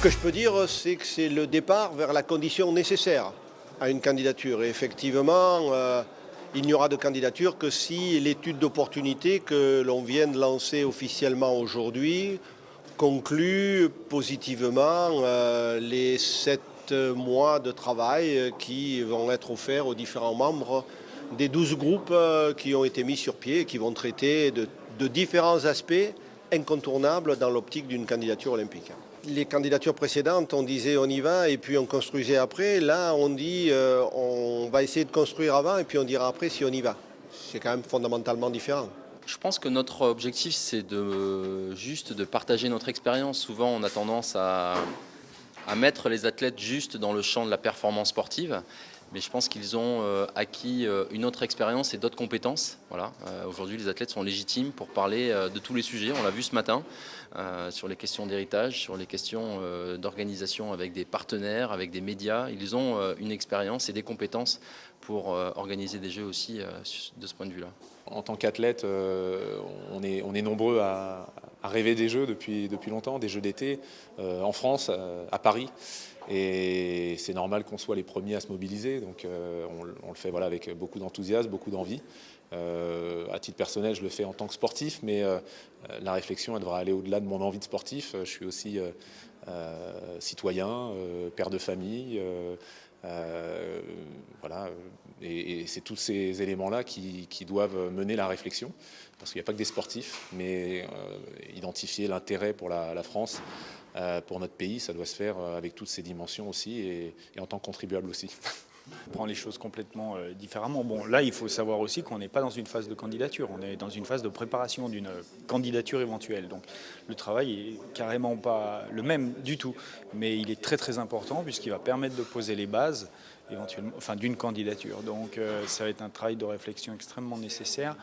que je peux dire, c'est que c'est le départ vers la condition nécessaire à une candidature. Et effectivement, il n'y aura de candidature que si l'étude d'opportunité que l'on vient de lancer officiellement aujourd'hui conclut positivement les 7 mois de travail qui vont être offerts aux différents membres des 12 groupes qui ont été mis sur pied et qui vont traiter de différents aspects incontournables dans l'optique d'une candidature olympique. Les candidatures précédentes, on disait on y va et puis on construisait après. Là, on dit on va essayer de construire avant et puis on dira après si on y va. C'est quand même fondamentalement différent. Je pense que notre objectif, c'est juste de partager notre expérience. Souvent, on a tendance à mettre les athlètes juste dans le champ de la performance sportive. Mais je pense qu'ils ont acquis une autre expérience et d'autres compétences. Voilà. Aujourd'hui, les athlètes sont légitimes pour parler de tous les sujets. On l'a vu ce matin sur les questions d'héritage, sur les questions d'organisation avec des partenaires, avec des médias. Ils ont une expérience et des compétences pour organiser des jeux aussi de ce point de vue-là. En tant qu'athlète, on est nombreux à rêver des Jeux depuis longtemps, des Jeux d'été en France, à Paris. Et c'est normal qu'on soit les premiers à se mobiliser. Donc on le fait voilà, avec beaucoup d'enthousiasme, beaucoup d'envie. À titre personnel, je le fais en tant que sportif, mais la réflexion elle devra aller au-delà de mon envie de sportif. Je suis aussi citoyen, père de famille. Voilà, et c'est tous ces éléments-là qui doivent mener la réflexion, parce qu'il n'y a pas que des sportifs, mais identifier l'intérêt pour la France, pour notre pays, ça doit se faire avec toutes ces dimensions aussi, et en tant que contribuable aussi. On prend les choses complètement différemment. Bon, là, il faut savoir aussi qu'on n'est pas dans une phase de candidature, on est dans une phase de préparation d'une candidature éventuelle. Donc le travail est carrément pas le même du tout, mais il est très très important puisqu'il va permettre de poser les bases éventuellement, enfin, d'une candidature. Donc ça va être un travail de réflexion extrêmement nécessaire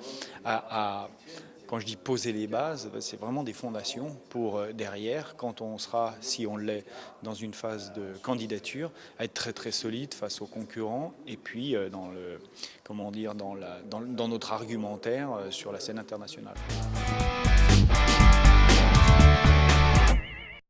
quand je dis poser les bases, c'est vraiment des fondations pour derrière, quand on sera, si on l'est, dans une phase de candidature, à être très très solide face aux concurrents et puis dans notre argumentaire sur la scène internationale.